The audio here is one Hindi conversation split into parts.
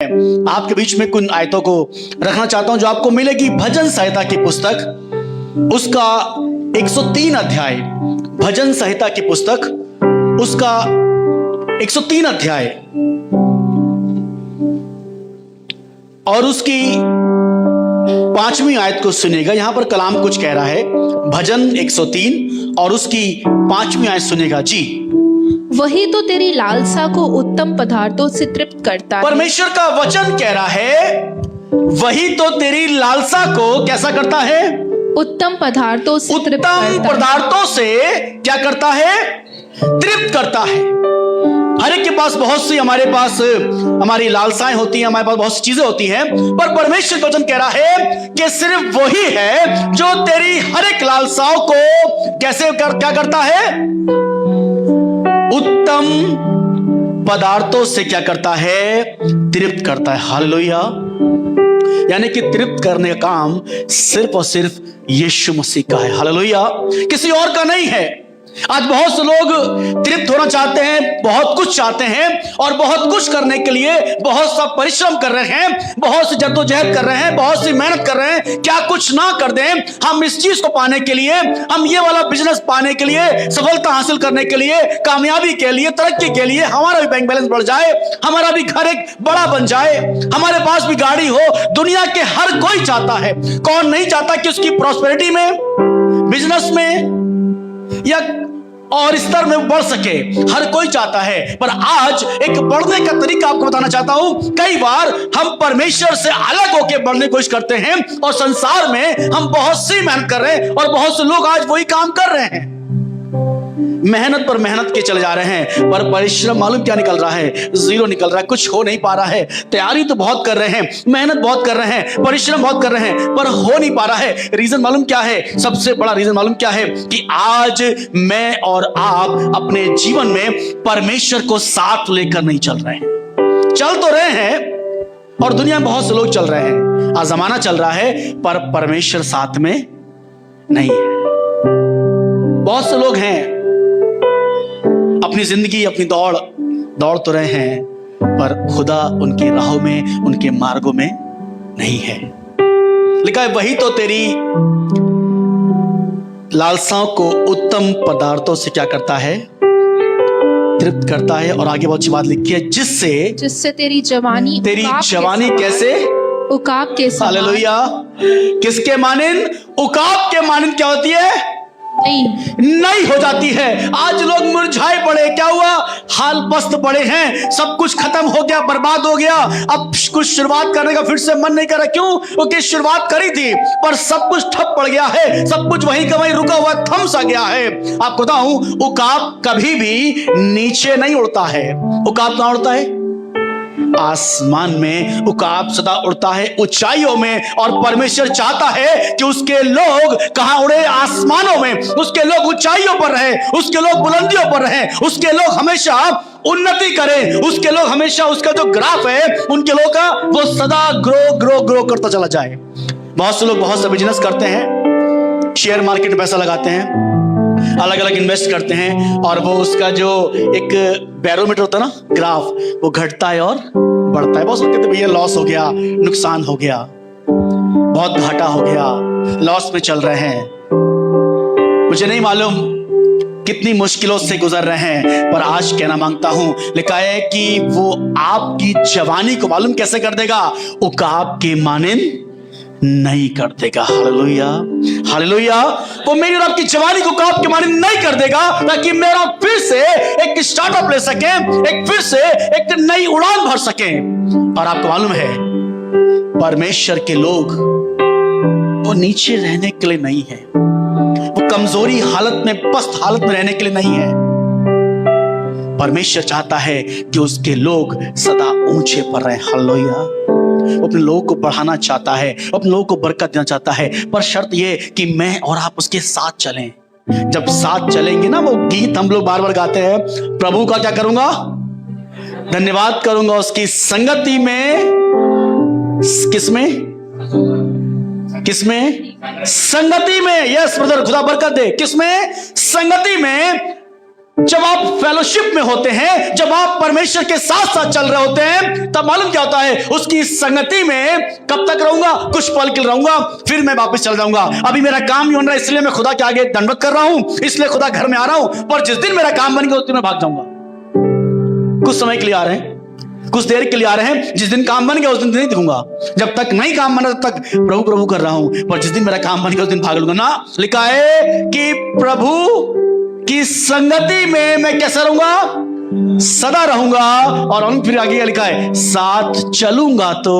आपके बीच में कुछ आयतों को रखना चाहता हूं जो आपको मिलेगी भजन संहिता की पुस्तक, उसका 103 अध्याय। भजन संहिता की पुस्तक उसका 103 अध्याय और उसकी 5वीं आयत को सुनेगा। यहां पर कलाम कुछ कह रहा है। भजन 103 और उसकी 5वीं आयत सुनेगा जी। वही तो तेरी लालसा को उत्तम पदार्थों से तृप्त करता है। परमेश्वर का वचन कह रहा है, वही तो तेरी लालसा को कैसा करता है? उत्तम पदार्थों से तृप्त करता है। उत्तम पदार्थों से क्या करता है? तृप्त करता है। हर एक के पास बहुत सी हमारी लालसाएं होती हैं, हमारे पास बहुत सी चीजें होती हैं, पर परमेश्वर का वचन कह रहा है कि सिर्फ वही है जो तेरी हर एक लालसाओं को क्या करता है? उत्तम पदार्थों से क्या करता है? तृप्त करता है। हालेलुया। यानी कि तृप्त करने का काम सिर्फ और सिर्फ यीशु मसीह का है। हालेलुया। किसी और का नहीं है। आज बहुत से लोग तृप्त होना चाहते हैं, बहुत कुछ चाहते हैं और बहुत कुछ करने के लिए बहुत सा परिश्रम कर रहे हैं, बहुत सी जद्दोजहद कर रहे हैं, बहुत सी मेहनत कर रहे हैं। क्या कुछ ना कर दें हम इस चीज को पाने के लिए, हम ये वाला बिजनेस पाने के लिए, सफलता हासिल करने के लिए, कामयाबी के लिए, तरक्की के लिए, हमारा भी बैंक बैलेंस बढ़ जाए, हमारा भी घर एक बड़ा बन जाए, हमारे पास भी गाड़ी हो। दुनिया के हर कोई चाहता है। कौन नहीं चाहता कि उसकी प्रॉस्पेरिटी में, बिजनेस में या और स्तर में बढ़ सके? हर कोई चाहता है। पर आज एक बढ़ने का तरीका आपको बताना चाहता हूं। कई बार हम परमेश्वर से अलग होकर बढ़ने की कोशिश करते हैं और संसार में हम बहुत सी मेहनत कर रहे हैं और बहुत से लोग आज वही काम कर रहे हैं, मेहनत पर मेहनत के चले जा रहे हैं, पर परिश्रम मालूम क्या निकल रहा है? जीरो निकल रहा है। कुछ हो नहीं पा रहा है। तैयारी तो बहुत कर रहे हैं, मेहनत बहुत कर रहे हैं, परिश्रम बहुत कर रहे हैं, पर हो नहीं पा रहा है। रीजन मालूम क्या है? सबसे बड़ा रीजन मालूम क्या है? कि आज मैं और आप अपने जीवन में परमेश्वर को साथ लेकर नहीं चल रहे हैं। चल तो रहे हैं और दुनिया में बहुत से लोग चल रहे हैं, आज जमाना चल रहा है, पर परमेश्वर साथ में नहीं है। बहुत से लोग हैं, अपनी जिंदगी, अपनी दौड़ तो रहे हैं, पर खुदा उनकी राहों में, उनके मार्गों में नहीं है। लिखा है, वही तो तेरी लालसाओं को उत्तम पदार्थों से क्या करता है? तृप्त करता है। और आगे बहुत अच्छी बात लिखी है, जिससे तेरी जवानी कैसे? उकाब के समान। हालेलुया। किसके मानिन? उकाब के मानिन क्या होती है? नहीं हो जाती है। आज लोग मुरझाए पड़े। क्या हुआ? हाल पस्त पड़े हैं, सब कुछ खत्म हो गया, बर्बाद हो गया। अब कुछ शुरुआत करने का फिर से मन नहीं कर रहा। क्यों? क्योंकि शुरुआत करी थी पर सब कुछ ठप पड़ गया है, सब कुछ वहीं का वहीं रुका हुआ, थम सा गया है। आपको बताऊं, उकाब कभी भी नीचे नहीं उड़ता है। उकाब कहां उड़ता है? आसमान में। उकाब सदा उड़ता है ऊंचाइयों में, और परमेश्वर चाहता है कि उसके लोग कहां उड़े? आसमानों में। उसके लोग ऊंचाइयों पर रहे, उसके लोग बुलंदियों पर रहे, उसके लोग हमेशा उन्नति करें, उसके लोग हमेशा, उसका जो ग्राफ है उनके लोग का, वो सदा ग्रो करता चला जाए। बहुत से लोग बहुत सा बिजनेस करते हैं, शेयर मार्केट में पैसा लगाते हैं, अलग अलग इन्वेस्ट करते हैं, और वो उसका जो एक बैरोमीटर होता है ना, ग्राफ, वो घटता है और बढ़ता है। बहुत लोग कहते हैं भैया लॉस हो गया, नुकसान हो गया, बहुत घाटा हो गया, लॉस में चल रहे हैं। मुझे नहीं मालूम कितनी मुश्किलों से गुजर रहे हैं, पर आज कहना मांगता हूं, लिखा है कि वो आपकी जवानी को मालूम कैसे कर देगा? उकाब के मानिन नहीं कर देगा। Hallelujah, hallelujah. वो मेरी और आपकी जवानी को उकाब के मानिन नहीं कर देगा, ताकि मेरा फिर से एक स्टार्टअप ले सके, एक फिर से एक नई उड़ान भर सके। और आपको मालूम है, परमेश्वर के लोग वो नीचे रहने के लिए नहीं है, वो कमजोरी हालत में, पस्त हालत में रहने के लिए नहीं है। परमेश्वर चाहता है कि उसके लोग सदा ऊंचे पर रहे। हालेलुया। वो अपने लोगों को बढ़ाना चाहता है, अपने लोगों को बरकत देना चाहता है, पर शर्त यह कि मैं और आप उसके साथ चलें। जब साथ चलेंगे ना, वो गीत हम लोग बार बार गाते हैं, प्रभु का क्या करूंगा? धन्यवाद करूंगा उसकी संगति में। किसमें? संगति में। यस ब्रदर, खुदा बरकत दे। किसमें? संगति में जब आप फेलोशिप में होते हैं, जब आप परमेश्वर के साथ साथ चल रहे होते हैं, तब मालूम क्या होता है, उसकी संगति में कब तक रहूंगा? कुछ पल के लिए रहूंगा, फिर मैं वापस चल जाऊंगा। अभी मेरा काम नहीं हो रहा है, इसलिए मैं खुदा के आगे दंडवत कर रहा हूं, इसलिए खुदा घर में आ रहा हूं, पर जिस दिन मेरा काम बन गया उस दिन मैं भाग जाऊंगा। कुछ समय के लिए आ रहे हैं, कुछ देर के लिए आ रहे हैं, जिस दिन काम बन गया उस दिन नहीं दिखूंगा। जब तक नहीं काम बना तब तक प्रभु प्रभु कर रहा हूं, पर जिस दिन मेरा काम बन गया उस दिन भाग लूंगा ना। लिखा है कि प्रभु की संगति में मैं कैसा रहूंगा? सदा रहूंगा। और फिर आगे लिखा है, साथ चलूंगा तो,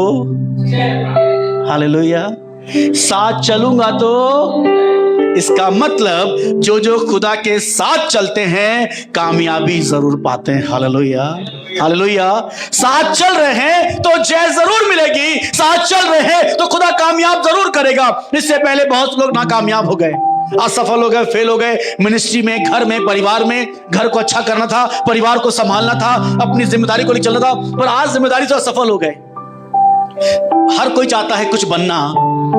हालेलुया, साथ चलूंगा तो। इसका मतलब जो जो खुदा के साथ चलते हैं कामयाबी जरूर पाते हैं। Hallelujah, hallelujah. साथ चल रहे हैं तो जय जरूर मिलेगी, साथ चल रहे हैं तो खुदा कामयाब जरूर करेगा। इससे पहले बहुत लोग नाकामयाब हो गए, असफल हो गए, फेल हो गए, मिनिस्ट्री में, घर में, परिवार में। घर को अच्छा करना था, परिवार को संभालना था, अपनी जिम्मेदारी को लेकर चलना था, पर आज जिम्मेदारी से असफल हो गए। हर कोई चाहता है कुछ बनना,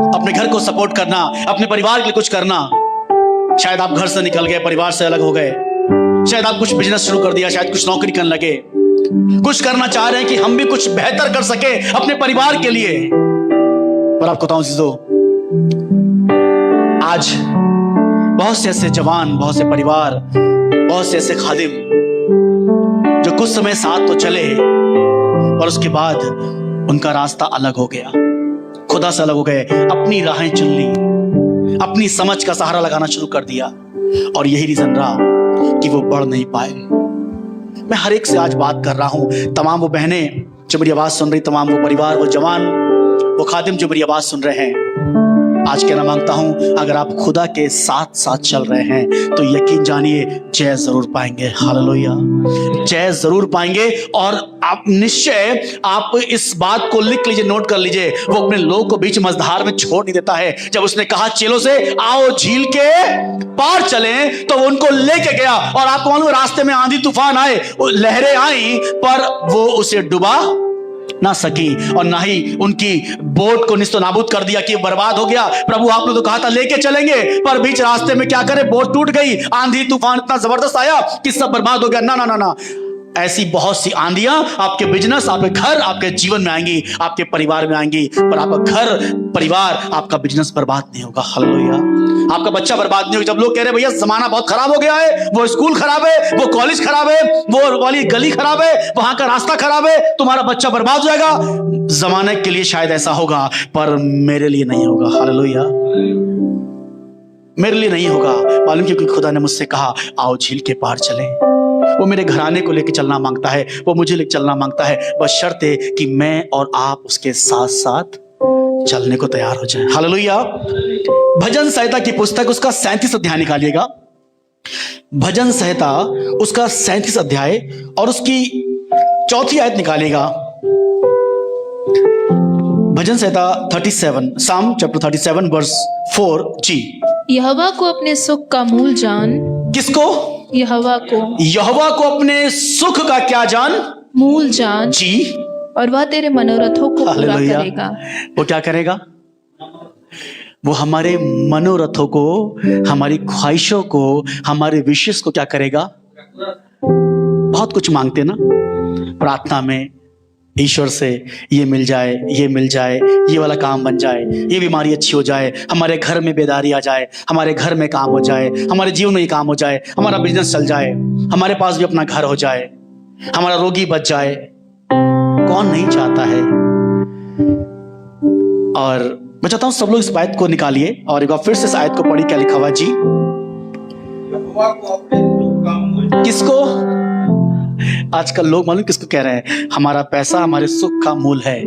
अपने घर को सपोर्ट करना, अपने परिवार के लिए कुछ करना। शायद आप घर से निकल गए, परिवार से अलग हो गए, शायद आप कुछ बिजनेस शुरू कर दिया, शायद कुछ नौकरी करने लगे, कुछ करना चाह रहे हैं कि हम भी कुछ बेहतर कर सके अपने परिवार के लिए। पर आपको बताऊं चीजों, आज बहुत से ऐसे जवान, बहुत से परिवार, बहुत से ऐसे खादिम जो कुछ समय साथ तो चले और उसके बाद उनका रास्ता अलग हो गया, खुदा से अलग हो गए, अपनी राहें चुन ली, अपनी समझ का सहारा लगाना शुरू कर दिया, और यही रीजन रहा कि वो बढ़ नहीं पाए। मैं हर एक से आज बात कर रहा हूं, तमाम वो बहनें जो मेरी आवाज सुन रही, तमाम वो परिवार, वो जवान, वो खादिम जो मेरी आवाज सुन रहे हैं, आज कहना मांगता हूं, अगर आप खुदा के साथ साथ चल रहे हैं तो यकीन जानिए जय जरूर पाएंगे। हालेलुया, जय जरूर पाएंगे। और आप निश्चय, आप इस बात को लिख लीजिए, नोट कर लीजिए, वो अपने लोगों को बीच मझधार में छोड़ नहीं देता है। जब उसने कहा चेलों से आओ झील के पार चलें, तो वो उनको लेके गया। और आपको मालूम, रास्ते में आंधी तूफान आए, लहरें आई, पर वो उसे डुबा ना सकी, और ना ही उनकी बोट को निस्तो नाबूद कर दिया कि बर्बाद हो गया। प्रभु आपने तो कहा था लेके चलेंगे, पर बीच रास्ते में क्या करे, बोट टूट गई, आंधी तूफान इतना जबरदस्त आया कि सब बर्बाद हो गया। ना ना ना ना, ऐसी बहुत सी आंधियां आपके बिजनेस, आपके घर, आपके जीवन में आएंगी, आपके परिवार में आएंगी, पर आपका घर, परिवार, आपका बिजनेस बर्बाद नहीं होगा। हालेलुया, आपका बच्चा बर्बाद नहीं होगा। जब लोग कह रहे भैया जमाना बहुत खराब हो गया है, वो स्कूल खराब है, वो कॉलेज खराब है, वो वाली गली खराब है, वहां का रास्ता खराब है, तुम्हारा बच्चा बर्बाद हो जाएगा। जमाने के लिए शायद ऐसा होगा, पर मेरे लिए नहीं होगा। हालेलुया, मेरे लिए नहीं होगा। मालूम, क्योंकि खुदा ने मुझसे कहा आओ झील के पार चलें। वो मेरे घराने को लेकर चलना मांगता है, वो मुझे लेकर चलना मांगता है, बस शर्त है कि मैं और आप उसके साथ साथ चलने को तैयार हो जाएं। हालेलुया। भजन संहिता की पुस्तक, उसका 37 अध्याय निकालिएगा। भजन संहिता उसका 37 अध्याय और उसकी 4 आयत निकालिएगा। भजन संहिता 37, साम चैप्टर 37 वर्स 4 जी। यहोवा को अपने सुख का मूल जान। किसको? यहोवा को। यहोवा को अपने सुख का क्या जान? मूल जान जी। और वह तेरे मनोरथों को पूरा करेगा। वो क्या करेगा? वो हमारे मनोरथों को, हमारी ख्वाहिशों को, हमारे विशेष को क्या करेगा? बहुत कुछ मांगते ना प्रार्थना में, ईश्वर से ये मिल जाए, ये मिल जाए, ये वाला काम बन जाए, ये बीमारी अच्छी हो जाए, हमारे घर में बेदारी आ जाए, हमारे घर में काम हो जाए, हमारे जीवन में ये काम हो जाए, हमारा बिजनेस चल जाए, हमारे पास भी अपना घर हो जाए, हमारा रोगी बच जाए। कौन नहीं चाहता है? और मैं चाहता हूं सब लोग इस आयत को निकालिए और एक बार फिर से इस आयत को पढ़िए। क्या लिखा हुआ जी? किसको? आजकल लोग मालूम किसको कह रहे हैं? हमारा पैसा हमारे सुख का मूल है,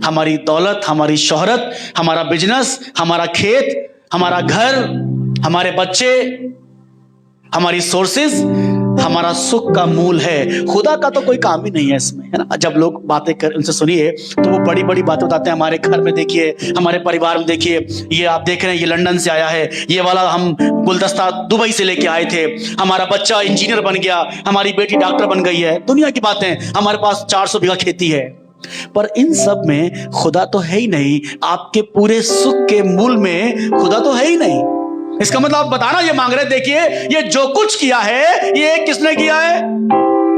हमारी दौलत, हमारी शोहरत, हमारा बिजनेस, हमारा खेत, हमारा घर, हमारे बच्चे, हमारी सोर्सेज हमारा सुख का मूल है। खुदा का तो कोई काम ही नहीं है इसमें, है ना। जब लोग बातें कर, उनसे सुनिए तो वो बड़ी बड़ी बातें बताते हैं। हमारे घर में देखिए, हमारे परिवार में देखिए, ये आप देख रहे हैं, ये लंदन से आया है, ये वाला हम गुलदस्ता दुबई से लेके आए थे, हमारा बच्चा इंजीनियर बन गया, हमारी बेटी डॉक्टर बन गई है, दुनिया की बातें, हमारे पास 400 बीघा खेती है। पर इन सब में खुदा तो है ही नहीं। आपके पूरे सुख के मूल में खुदा तो है ही नहीं। इसका मतलब आप बताना ये मांग रहे, देखिए ये जो कुछ किया है ये किसने किया है?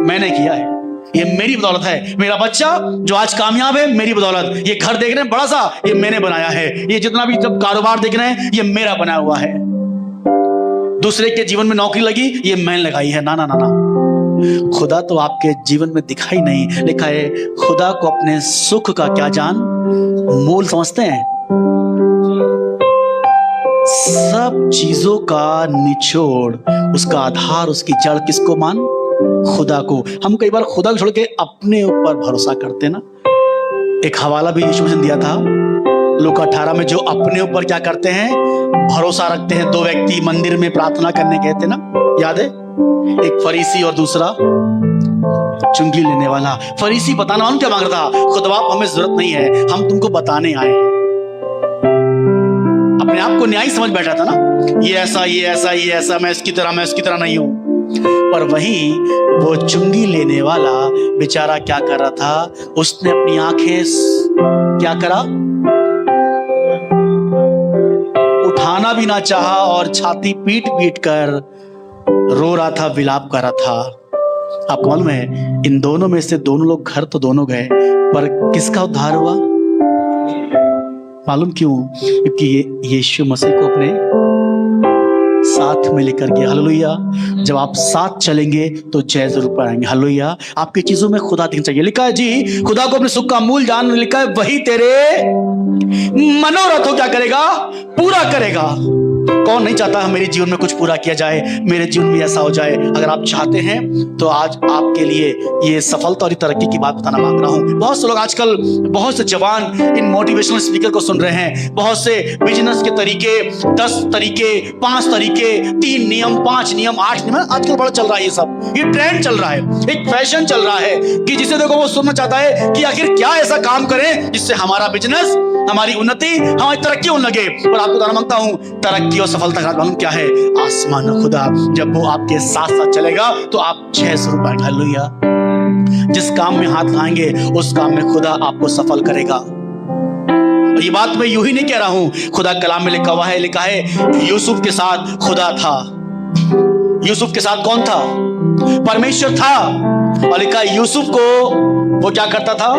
मैंने किया है। ये मेरी बदौलत है। मेरा बच्चा जो आज कामयाब है, मेरी बदौलत। ये घर देख रहे हैं बड़ा सा, ये मैंने बनाया है। ये जितना भी जब कारोबार देख रहे हैं, ये मेरा बनाया हुआ है। दूसरे के जीवन में नौकरी लगी, ये मैंने लगाई है। ना ना ना ना, खुदा तो आपके जीवन में दिखाई नहीं। लिखा है खुदा को अपने सुख का क्या जान मोल समझते हैं। सब चीजों का निचोड़, उसका आधार, उसकी जड़ किसको मान? खुदा को। हम कई बार खुदा को छोड़ के अपने ऊपर भरोसा करते ना। एक हवाला भी यीशु ने दिया था लूका 18 में, जो अपने ऊपर क्या करते हैं? भरोसा रखते हैं। 2 व्यक्ति मंदिर में प्रार्थना करने गए थे ना, याद है? एक फरीसी और दूसरा चुंगी लेने वाला। फरीसी बताना क्या मांग रहा था? खुदा हमें जरूरत नहीं है, हम तुमको बताने आए हैं। अपने आप को न्याय समझ बैठा था ना, ये ऐसा ये ऐसा ये ऐसा, मैं इसकी तरह नहीं हूं। पर वहीं वो चुंगी लेने वाला बेचारा क्या कर रहा था? उसने अपनी आंखें क्या करा? उठाना भी ना चाहा और छाती पीट पीट कर रो रहा था, विलाप कर रहा था। आपको मालूम है इन दोनों में से दोनों लोग घर तो दोनों गए, पर किसका उद्धार हुआ? मालूम क्यों? क्योंकि ये यीशु मसीह को अपने साथ में लेकर गया। हालेलुया। जब आप साथ चलेंगे तो जय जरूर पाएंगे। हालेलुया। आपकी चीजों में खुदा दिखना चाहिए। लिखा है जी, खुदा को अपने सुख का मूल जान। लिखा है वही तेरे मनोरथ हो क्या करेगा? पूरा करेगा। कौन नहीं चाहता मेरे जीवन में कुछ पूरा किया जाए, मेरे जीवन में ऐसा हो जाए? अगर आप चाहते हैं तो आज आपके लिए ये सफलता और तरक्की की बात बताना मांग रहा हूं। बहुत से लोग आजकल, बहुत से जवान इन मोटिवेशनल स्पीकर को सुन रहे हैं। बहुत से बिजनेस के तरीके, 10 तरीके, 5 तरीके, 3 नियम, 5 नियम, 8 नियम, आजकल बड़ा चल रहा है। ये सब ये ट्रेंड चल रहा है, एक फैशन चल रहा है कि जिसे देखो वो सुनना चाहता है कि आखिर क्या ऐसा काम करें जिससे हमारा बिजनेस, हमारी उन्नति, हमारी तरक्की होने लगे। पर आपको बताना मांगता हूं, तरक्की और सफलता का मालूम क्या है? आसमान खुदा। जब वो आपके साथ साथ चलेगा तो आप 600 रुपए। हालेलुया। जिस काम में हाथ लाएंगे उस काम में खुदा आपको सफल करेगा। ये बात मैं यूं ही नहीं कह रहा हूं, खुदा कलाम में लिखा हुआ है। लिखा है यूसुफ के साथ खुदा था। यूसुफ के साथ कौन था? परमेश्वर था। और लिखा है यूसुफ को वो क्या करता था?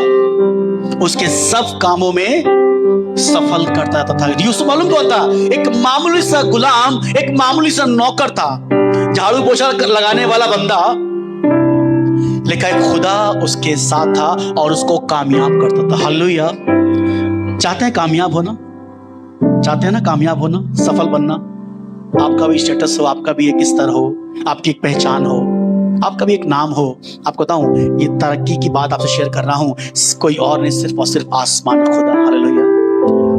उसके सब कामों में सफल करता था। यूसुफ मालूम कौन था? एक मामूली सा गुलाम, एक मामूली सा नौकर था, झाड़ू पोछा लगाने वाला बंदा। लिखा है खुदा उसके साथ था और उसको कामयाब करता था। हालेलुया। चाहते हैं कामयाब होना? चाहते हैं ना कामयाब होना, सफल बनना? आपका भी स्टेटस हो, आपका भी एक स्तर हो, आपकी एक पहचान हो, आपका भी एक नाम हो। आपको बताऊं, ये तरक्की की बात आपसे शेयर कर रहा हूं, कोई और नहीं, सिर्फ और सिर्फ आसमान खुदा। हालेलुया।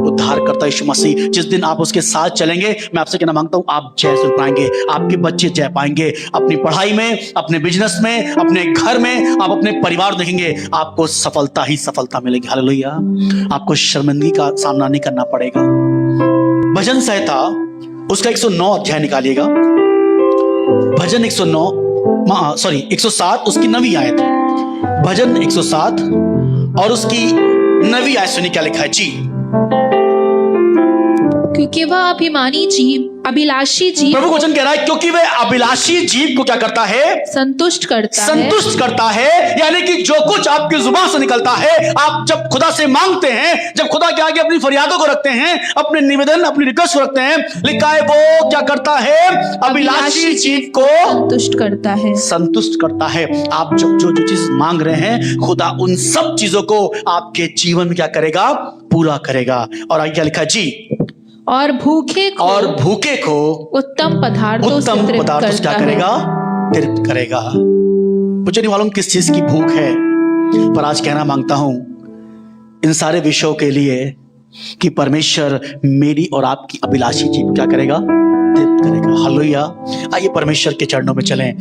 उद्धार करता यीशु मसीह। जिस दिन आप उसके साथ चलेंगे, मैं आपसे कहना मांगता हूं, आप जय जरूर पाएंगे। आपके बच्चे जय पाएंगे। अपनी पढ़ाई में, अपने बिजनेस में, अपने घर में, आप अपने परिवार देखेंगे, आपको सफलता ही सफलता मिलेगी। हालेलुया। आपको शर्मिंदगी का सामना नहीं करना पड़ेगा। भजन संहिता उसका 109 अध्याय निकालिएगा। भजन 107 उसकी 9वीं आयत। भजन 107 और उसकी 9वीं आयत सुनिए क्या लिखा है जी। क्योंकि वह अभिमानी जीव, अभिलाषी जीव, प्रभु वचन कह रहा है क्योंकि वह अभिलाषी जीव को क्या करता है? संतुष्ट करता है। यानी कि जो कुछ आपकी जुबान से निकलता है, आप जब खुदा से मांगते हैं, जब खुदा के आगे अपनी फरियादों को रखते हैं, अपने निवेदन, अपनी रिक्वेस्ट को रखते हैं, लिखा है वो क्या करता है? अभिलाषी जीव को संतुष्ट करता है। आप जो चीज मांग रहे हैं, खुदा उन सब चीजों को आपके जीवन में क्या करेगा? पूरा करेगा। और आगे क्या लिखा जी? और भूखे को उत्तम पदार्थों से क्या करेगा? तृप्त करेगा। मुझे नहीं मालूम किस चीज की भूख है, पर आज कहना मांगता हूं इन सारे विषयों के लिए कि परमेश्वर मेरी और आपकी अभिलाषी जीव क्या करेगा? तृप्त करेगा। हालेलुया। आइए परमेश्वर के चरणों में चलें।